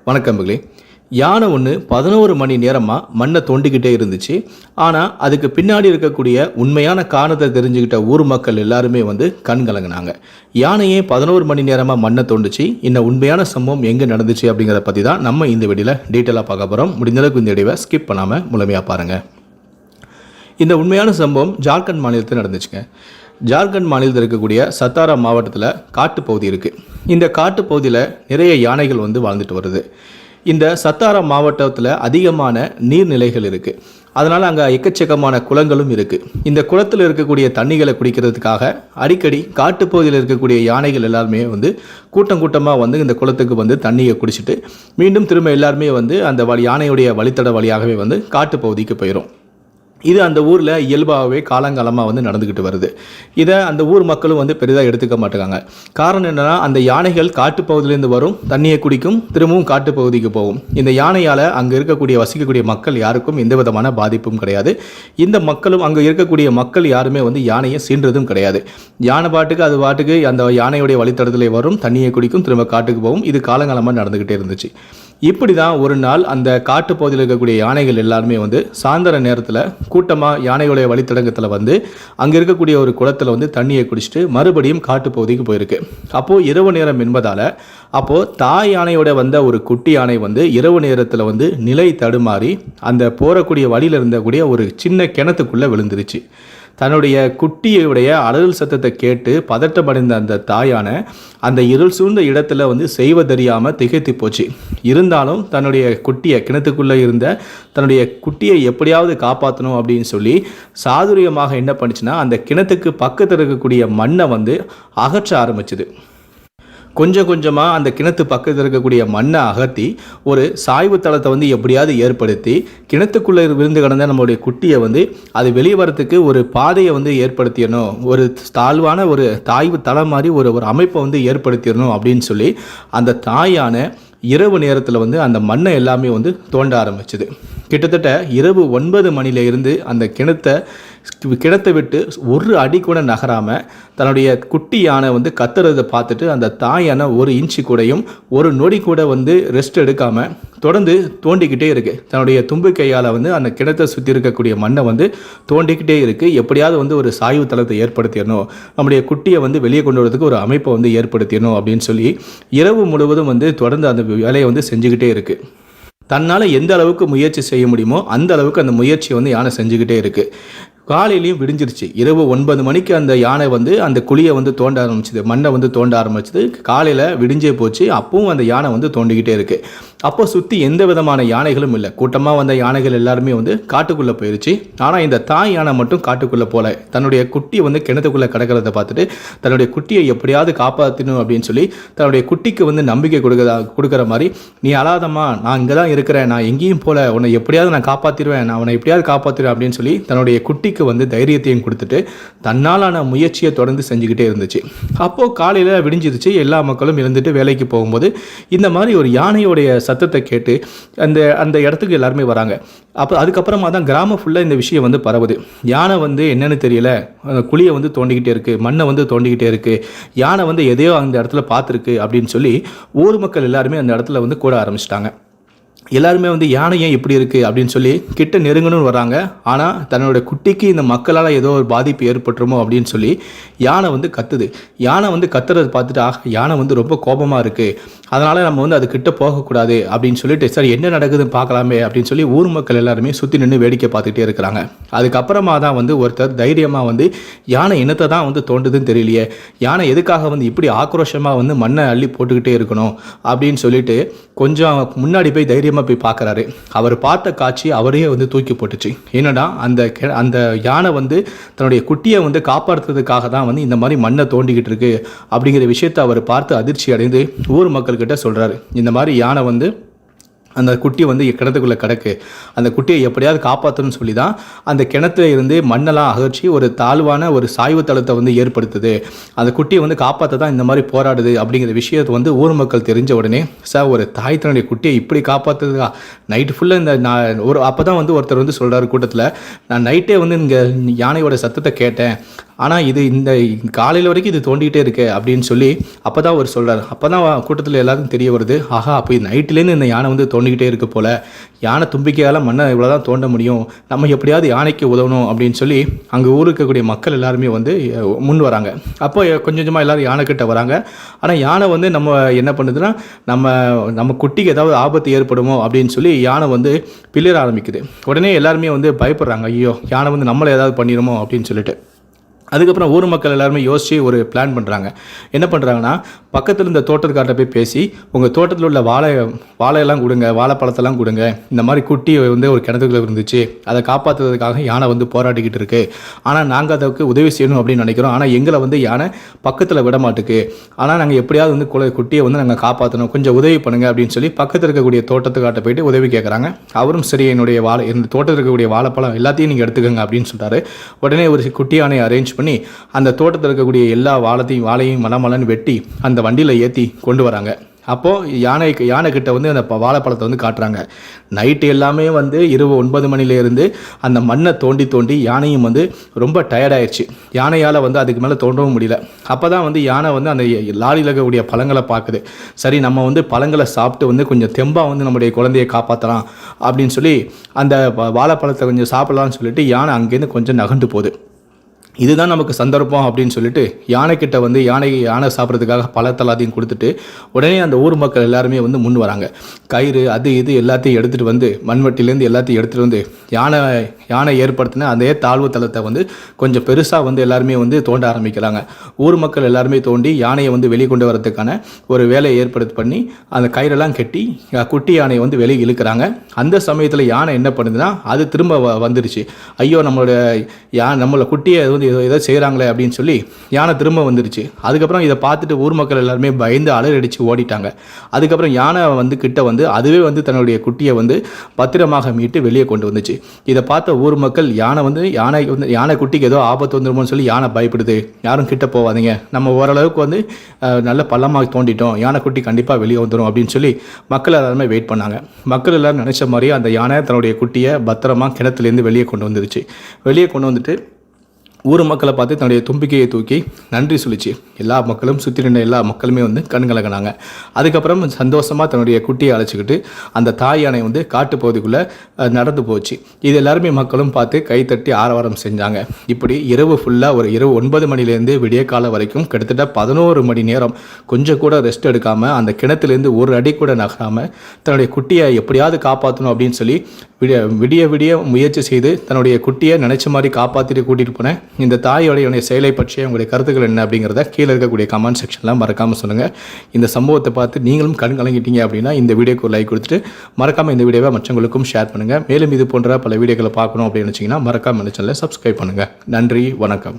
வணக்கம் மகளே. யானை ஒன்று 11 மணி நேரமாக மண்ணை தோண்டிக்கிட்டே இருந்துச்சு. ஆனால் அதுக்கு பின்னாடி இருக்கக்கூடிய உண்மையான காரணத்தை தெரிஞ்சுக்கிட்ட ஊர் மக்கள் எல்லாருமே கண் கலங்கினாங்க. யானையே 11 மணி நேரமாக மண்ணை தோண்டுச்சு. இன்னும் உண்மையான சம்பவம் எங்கே நடந்துச்சு அப்படிங்கிறத பற்றி தான் நம்ம இந்த வீடியோவில் டீட்டெயிலாக பார்க்க போகிறோம். முடிந்தளவுக்கு இந்த வீடியோவை ஸ்கிப் பண்ணாமல் முழுமையாக பாருங்கள். இந்த உண்மையான சம்பவம் ஜார்க்கண்ட் மாநிலத்தில் நடந்துச்சுங்க. ஜார்க்கண்ட் மாநிலத்தில் இருக்கக்கூடிய சத்தாரா மாவட்டத்தில் காட்டுப்பகுதி இருக்குது. இந்த காட்டுப்பகுதியில் நிறைய யானைகள் வாழ்ந்துட்டு வருது. இந்த சத்தாரா மாவட்டத்தில் அதிகமான நீர்நிலைகள் இருக்குது. அதனால் அங்கே எக்கச்சக்கமான குளங்களும் இருக்குது. இந்த குளத்தில் இருக்கக்கூடிய தண்ணிகளை குடிக்கிறதுக்காக அடிக்கடி காட்டுப்பகுதியில் இருக்கக்கூடிய யானைகள் எல்லாருமே கூட்டம் கூட்டமாக இந்த குளத்துக்கு தண்ணியை குடிச்சிட்டு மீண்டும் திரும்ப எல்லாருமே அந்த யானையுடைய வழித்தட வழியாகவே காட்டுப்பகுதிக்கு போயிடும். இது அந்த ஊரில் இயல்பாகவே காலங்காலமாக நடந்துக்கிட்டு வருது. இதை அந்த ஊர் மக்களும் பெரிதாக எடுத்துக்க மாட்டாங்க. காரணம் என்னென்னா, அந்த யானைகள் காட்டுப்பகுதியிலேருந்து வரும், தண்ணியை குடிக்கும், திரும்பவும் காட்டுப்பகுதிக்கு போகும். இந்த யானையால் அங்கே இருக்கக்கூடிய வசிக்கக்கூடிய மக்கள் யாருக்கும் எந்த விதமான பாதிப்பும் கிடையாது. இந்த மக்களும் அங்கே இருக்கக்கூடிய மக்கள் யாருமே யானையை சீன்றதும் கிடையாது. யானை பாட்டுக்கு அது பாட்டுக்கு அந்த யானையுடைய வழித்தடத்தில் வரும், தண்ணியை குடிக்கும், திரும்ப காட்டுக்கு போகும். இது காலங்காலமாக நடந்துக்கிட்டே இருந்துச்சு. இப்படி தான் ஒரு நாள் அந்த காட்டுப்பகுதியில் இருக்கக்கூடிய யானைகள் எல்லாருமே சாயந்தர நேரத்தில் கூட்டமாக யானைகளுடைய வழித்தடங்கத்தில் அங்கே இருக்கக்கூடிய ஒரு குளத்தில் தண்ணியை குடிச்சிட்டு மறுபடியும் காட்டுப்பகுதிக்கு போயிருக்கு. அப்போது இரவு நேரம் என்பதால் அப்போது தாய் யானையோட ஒரு குட்டி யானை இரவு நேரத்தில் நிலை தடுமாறி அந்த போகக்கூடிய வழியில் இருந்தக்கூடிய ஒரு சின்ன கிணத்துக்குள்ளே விழுந்துருச்சு. தன்னுடைய குட்டியுடைய அலறல் சத்தத்தை கேட்டு பதட்டமடைந்த அந்த தாயான அந்த இருள் சூழ்ந்த இடத்துல செய்வதறியாமல் திகைத்து போச்சு. இருந்தாலும் தன்னுடைய குட்டியை கிணத்துக்குள்ளே இருந்த தன்னுடைய குட்டியை எப்படியாவது காப்பாற்றணும் அப்படின்னு சொல்லி சாதுரியமாக என்ன பண்ணுச்சுன்னா, அந்த கிணத்துக்கு பக்கத்தில் இருக்கக்கூடிய மண்ணை அகற்ற ஆரம்பிச்சுது. கொஞ்சம் கொஞ்சமாக அந்த கிணத்து பக்கத்தில் இருக்கக்கூடிய மண்ணை அகற்றி ஒரு சாய்வு தளத்தை எப்படியாவது ஏற்படுத்தி கிணத்துக்குள்ளே விழுந்து கிடந்த நம்மளுடைய குட்டியை அது வெளியே வரத்துக்கு ஒரு பாதையை ஏற்படுத்திடணும், ஒரு தாழ்வான ஒரு தாய்வு தளம் மாதிரி ஒரு அமைப்பை ஏற்படுத்திடணும் அப்படின்னு சொல்லி அந்த தாயான இரவு நேரத்தில் அந்த மண்ணை எல்லாமே தோண்ட ஆரம்பிச்சுது. கிட்டத்தட்ட இரவு 9 மணியிலிருந்து அந்த கிணத்தை விட்டு ஒரு அடி கூட நகராமல் தன்னுடைய குட்டி யானை கத்துறதை பார்த்துட்டு அந்த தாய் யானை ஒரு இன்ச்சு கூடையும் ஒரு நொடி கூட ரெஸ்ட் எடுக்காமல் தொடர்ந்து தோண்டிக்கிட்டே இருக்குது. தன்னுடைய தும்பு கையால் அந்த கிணத்தை சுற்றி இருக்கக்கூடிய மண்ணை தோண்டிக்கிட்டே இருக்குது. எப்படியாவது ஒரு சாய்வு தளத்தை ஏற்படுத்திடணும், நம்முடைய குட்டியை வெளியே கொண்டு வரதுக்கு ஒரு அமைப்பை ஏற்படுத்திடணும் அப்படின்னு சொல்லி இரவு முழுவதும் தொடர்ந்து அந்த வேலையை செஞ்சுக்கிட்டே இருக்குது. தன்னால் எந்த அளவுக்கு முயற்சி செய்ய முடியுமோ அந்த அளவுக்கு அந்த முயற்சியை யானை செஞ்சுக்கிட்டே இருக்குது. காலையிலையும் விடிஞ்சிருச்சு. இரவு 9 மணிக்கு அந்த யானை அந்த குழியை தோண்ட ஆரம்பிச்சுது, மண்ணை தோண்ட ஆரம்பிச்சுது. காலையில் விடிஞ்சே போச்சு. அப்பவும் அந்த யானை தோண்டிக்கிட்டே இருக்குது. அப்போ சுற்றி எந்த விதமான யானைகளும் இல்லை. கூட்டமாக வந்த யானைகள் எல்லாருமே காட்டுக்குள்ளே போயிடுச்சு. ஆனால் இந்த தாய் யானை மட்டும் காட்டுக்குள்ளே போகல. தன்னுடைய குட்டி கிணத்துக்குள்ளே கிடக்கிறத பார்த்துட்டு தன்னுடைய குட்டியை எப்படியாவது காப்பாற்றணும் அப்படின்னு சொல்லி தன்னுடைய குட்டிக்கு நம்பிக்கை கொடுக்குற மாதிரி, நீ அழாதம்மா, நான் இங்கே தான் இருக்கிறேன், நான் எங்கேயும் போல, உன்னை எப்படியாவது நான் காப்பாற்றிடுவேன், நான் உன்னை எப்படியாவது காப்பாற்றிடுவேன் அப்படின்னு சொல்லி தன்னுடைய குட்டிக்கு தைரியத்தையும் கொடுத்துட்டு தன்னாலான முயற்சியை தொடர்ந்து செஞ்சுக்கிட்டே இருந்துச்சு. அப்போது காலையில் விடிஞ்சிருச்சு. எல்லா மக்களும் எழுந்துட்டு வேலைக்கு போகும்போது இந்த மாதிரி ஒரு யானையோடைய சத்தத்தை கேட்டு அந்த இடத்துக்கு எல்லாருமே வராங்க. அப்போ அதுக்கப்புறமா தான் கிராமம் ஃபுல்லாக இந்த விஷயம் பரவுது. யானை என்னன்னு தெரியல, குழியை தோண்டிக்கிட்டே இருக்குது, மண்ணை தோண்டிக்கிட்டே இருக்குது, யானை எதையோ அந்த இடத்துல பார்த்துருக்கு அப்படின்னு சொல்லி ஊர் மக்கள் எல்லாருமே அந்த இடத்துல கூட ஆரம்பிச்சிட்டாங்க. எல்லாருமே யானை ஏன் இப்படி இருக்குது அப்படின்னு சொல்லி கிட்ட நெருங்கணும்னு வராங்க. ஆனால் தன்னோட குட்டிக்கு இந்த மக்களால் ஏதோ ஒரு பாதிப்பு ஏற்பட்டுருமோ அப்படின்னு சொல்லி யானை கத்துது. யானை கத்துறதை பார்த்துட்டு யானை ரொம்ப கோபமாக இருக்குது, அதனால் நம்ம அது கிட்ட போகக்கூடாது அப்படின்னு சொல்லிட்டு, சரி என்ன நடக்குதுன்னு பார்க்கலாமே அப்படின்னு சொல்லி ஊர் மக்கள் எல்லாருமே சுற்றி நின்று வேடிக்கை பார்த்துக்கிட்டே இருக்கிறாங்க. அதுக்கப்புறமா தான் ஒருத்தர் தைரியமாக யானை என்னத்தை தான் தோண்டுதுன்னு தெரியலையே, யானை எதுக்காக இப்படி ஆக்ரோஷமாக மண்ணை அள்ளி போட்டுக்கிட்டே இருக்கணும் அப்படின்னு சொல்லிட்டு கொஞ்சம் முன்னாடி போய் தைரியமாக போய் பார்க்குறாரு. அவர் பார்த்த காட்சி அவரையே தூக்கி போட்டுச்சு. என்னடா அந்த யானை தன்னுடைய குட்டியை காப்பாற்றுறதுக்காக தான் இந்த மாதிரி மண்ணை தோண்டிக்கிட்டு இருக்கு அப்படிங்கிற விஷயத்தை அவர் பார்த்து அதிர்ச்சி அடைந்து ஊர் மக்கள்கிட்ட சொல்கிறாரு. இந்த மாதிரி யானை அந்த குட்டி கிணத்துக்குள்ளே கிடக்கு, அந்த குட்டியை எப்படியாவது காப்பாற்றணும்னு சொல்லி தான் அந்த கிணத்துல இருந்து மண்ணெல்லாம் அகற்றி ஒரு தாழ்வான ஒரு சாய்வு தளத்தை ஏற்படுத்துது. அந்த குட்டியை காப்பாற்ற தான் இந்த மாதிரி போராடுது அப்படிங்கிற விஷயத்தை ஊர் மக்கள் தெரிஞ்ச உடனே, சார் ஒரு தாய் தன்னுடைய குட்டியை இப்படி காப்பாற்றுறதுக்கா, நைட்டு ஃபுல்லாக இந்த அப்போ தான் ஒருத்தர் சொல்கிறாரு கூட்டத்தில், நான் நைட்டே இங்கே யானையோட சத்தத்தை கேட்டேன், ஆனால் இது இந்த காலையில் வரைக்கும் இது தோண்டிகிட்டே இருக்கு அப்படின்னு சொல்லி அப்போ தான் அவர் சொல்கிறார். அப்போ தான் கூட்டத்தில் எல்லாருக்கும் தெரிய வருது, ஆஹா அப்போ நைட்லேருந்து இந்த யானை வந்து தோண்டிக்கிட்டே இருக்கு போல், யானை தும்பிக்கையால் மண்ணை இவ்வளோ தான் தோண்ட முடியும், நம்ம எப்படியாவது யானைக்கு உதவணும் அப்படின்னு சொல்லி அங்கே ஊருக்கு இருக்கக்கூடிய மக்கள் எல்லாருமே வந்து முன் வராங்க. அப்போ கொஞ்சம் கொஞ்சமாக எல்லோரும் யானைக்கிட்ட வராங்க. ஆனால் யானை வந்து நம்ம என்ன பண்ணுதுன்னா, நம்ம குட்டிக்கு ஏதாவது ஆபத்து ஏற்படுமோ அப்படின்னு சொல்லி யானை வந்து பிளிர ஆரம்பிக்குது. உடனே எல்லாருமே வந்து பயப்படுறாங்க, ஐயோ யானை வந்து நம்மளை ஏதாவது பண்ணிடுமோ அப்படின்னு சொல்லிட்டு. அதுக்கப்புறம் ஊர் மக்கள் எல்லாருமே யோசித்து ஒரு பிளான் பண்ணுறாங்க. என்ன பண்ணுறாங்கன்னா, பக்கத்தில் இருந்த தோட்டத்துக்கார்ட்ட போய் பேசி, உங்கள் தோட்டத்தில் உள்ள வாழையெல்லாம் கொடுங்க, வாழைப்பழத்தெல்லாம் கொடுங்க, இந்த மாதிரி குட்டி வந்து ஒரு கிணத்துக்குள்ள இருந்துச்சு, அதை காப்பாற்றுறதுக்காக யானை வந்து போராடிக்கிட்டு இருக்கு, ஆனால் நாங்கள் அதுக்கு உதவி செய்யணும் அப்படின்னு நினைக்கிறோம், ஆனால் எங்களை வந்து யானை பக்கத்தில் விட மாட்டுக்கு, ஆனால் நாங்கள் எப்படியாவது வந்து குட்டியை வந்து நாங்கள் காப்பாற்றணும், கொஞ்சம் உதவி பண்ணுங்கள் அப்படின்னு சொல்லி பக்கத்தில் இருக்கக்கூடிய தோட்டத்துக்கார்ட்ட போயிட்டு உதவி கேட்குறாங்க. அவரும் சரி, என்னுடைய இந்த தோட்டத்தில் இருக்கக்கூடிய வாழைப்பழம் எல்லாத்தையும் நீங்கள் எடுத்துக்கோங்க அப்படின்னு சொல்கிறாரு. உடனே ஒரு குட்டி யானையை அரேஞ்ச் பண்ணி அந்த தோட்டத்தில் இருக்கக்கூடிய எல்லா வாழையும் மலமலன்னு வெட்டி அந்த வண்டியில் ஏற்றி கொண்டு வராங்க. அப்போது யானை கிட்ட வந்து அந்த வாழைப்பழத்தை வந்து காட்டுறாங்க. நைட்டு எல்லாமே வந்து இரவு 9 மணிலேருந்து அந்த மண்ணை தோண்டி யானையும் வந்து ரொம்ப டயர்டாயிடுச்சு. யானையால் வந்து அதுக்கு மேலே தோண்டவும் முடியல. அப்போ தான் வந்து யானை வந்து அந்த லாரியில் இருக்கக்கூடிய பழங்களை பார்க்குது. சரி, நம்ம வந்து பழங்களை சாப்பிட்டு வந்து கொஞ்சம் தெம்பாக வந்து நம்முடைய குழந்தையை காப்பாற்றலாம் அப்படின்னு சொல்லி அந்த வாழைப்பழத்தை கொஞ்சம் சாப்பிடலாம்னு சொல்லிட்டு யானை அங்கேருந்து கொஞ்சம் நகண்டு போகுது. இதுதான் நமக்கு சந்தர்ப்பம் அப்படின்னு சொல்லிட்டு யானைக்கிட்ட வந்து யானை சாப்பிட்றதுக்காக பழத்தெல்லாத்தையும் கொடுத்துட்டு உடனே அந்த ஊர் மக்கள் எல்லாருமே வந்து முன் வராங்க. கயிறு அது இது எல்லாத்தையும் எடுத்துகிட்டு வந்து, மண்வெட்டிலேருந்து எல்லாத்தையும் எடுத்துகிட்டு வந்து யானை ஏற்படுத்தின அதே தாழ்வு தளத்தை வந்து கொஞ்சம் பெருசாக வந்து எல்லாருமே வந்து தோண்ட ஆரம்பிக்கிறாங்க. ஊர் மக்கள் எல்லாருமே தோண்டி யானையை வந்து வெளியே கொண்டு வரதுக்கான ஒரு வேலையை ஏற்படுத்தி பண்ணி அந்த கயிறெல்லாம் கட்டி குட்டி யானையை வந்து வெளியே இழுக்கிறாங்க. அந்த சமயத்தில் யானை என்ன பண்ணுதுன்னா, அது திரும்ப வந்துடுச்சு. ஐயோ நம்மளோட குட்டியை வந்து ஏதோ செய்கிறாங்களே அப்படின்னு சொல்லி யானை திரும்ப வந்துருச்சு. அதுக்கப்புறம் இதை பார்த்துட்டு ஊர் மக்கள் எல்லாருமே பயந்து அலறடிச்சு ஓடிட்டாங்க. அதுக்கப்புறம் யானை வந்து கிட்ட வந்து அதுவே வந்து தன்னுடைய குட்டியை வந்து பத்திரமாக மீட்டு வெளியே கொண்டு வந்துச்சு. இதை பார்த்த ஊர் மக்கள் யானை குட்டிக்கு ஏதோ ஆபத்து வந்துருமோன்னு சொல்லி யானை பயப்படுது, யாரும் கிட்ட போகாதீங்க, நம்ம ஓரளவுக்கு வந்து நல்ல பள்ளமாக தோண்டிட்டோம், யானை குட்டி கண்டிப்பாக வெளியே வந்துடும் அப்படின்னு சொல்லி மக்கள் எல்லாருமே வெயிட் பண்ணாங்க. மக்கள் எல்லாரும் நினச்ச மாதிரி அந்த யானை தன்னுடைய குட்டியை பத்திரமாக கிணத்துலேருந்து வெளியே கொண்டு வந்துருச்சு. வெளியே கொண்டு வந்துட்டு ஊர் மக்களை பார்த்து தன்னுடைய தும்பிக்கையை தூக்கி நன்றி சொல்லிச்சு. எல்லா மக்களும் சுற்றி நின்ற எல்லா மக்களுமே வந்து கண்கலங்கினாங்க. அதுக்கப்புறம் சந்தோஷமாக தன்னுடைய குட்டியை அழைச்சிக்கிட்டு அந்த தாய் யானை வந்து காட்டு பகுதிக்குள்ளே நடந்து போச்சு. இது எல்லாருமே மக்களும் பார்த்து கைத்தட்டி ஆரவாரம் செஞ்சாங்க. இப்படி இரவு ஃபுல்லாக ஒரு இரவு 9 மணிலேருந்து விடிய காலம் வரைக்கும் கிட்டத்தட்ட 11 மணி நேரம் கொஞ்சம் கூட ரெஸ்ட் எடுக்காமல் அந்த கிணத்துலேருந்து ஒரு அடி கூட நகராமல் தன்னுடைய குட்டியை எப்படியாவது காப்பாற்றணும் அப்படின்னு சொல்லி விடிய முயற்சி செய்து தன்னுடைய குட்டியை நினைச்ச மாதிரி காப்பாற்றிட்டு கூட்டிகிட்டு போனேன். இந்த தாயோடைய செயலை பற்றிய உங்களுடைய கருத்துக்கள் என்ன அப்படிங்கிறத கீழே இருக்கக்கூடிய கமெண்ட் செக்ஷனில் மறக்காமல் சொல்லுங்கள். இந்த சம்பவத்தை பார்த்து நீங்களும் கண் கலங்கிட்டீங்க அப்படின்னா இந்த வீடியோக்கு லைக் கொடுத்துட்டு மறக்காமல் இந்த வீடியோவை மற்றவங்களுக்கும் ஷேர் பண்ணுங்கள். மேலும் இது போன்ற பல வீடியோக்களை பார்க்கணும் அப்படின்னு நினச்சிங்கன்னா மறக்காமல் இந்த சேனலை சப்ஸ்கிரைப் பண்ணுங்கள். நன்றி, வணக்கம்.